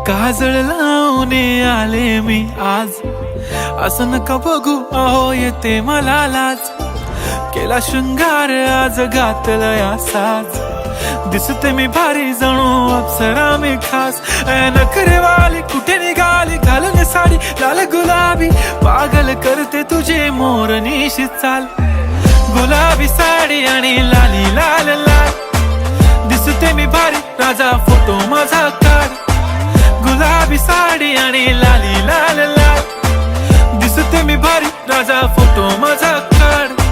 काजळ लावून आले मी आज, असं नका बघू अहो येते मला लाज. केला शृंगार आज घातला या साज, दिसते मी भारी जणू अप्सरा मी खास. नखरेवाली कुठे निघाली घालून साडी लाल गुलाबी, पागल करते तुझे मोरनीशी चाल. गुलाबी साडी आणि लाली लाल लाल, दिसते मी भारी राजा फोटो माझा काढ. गुलाबी साडी आणि लाली लाल लाल, दिसते मी भारी राजा फोटो माझा काढ.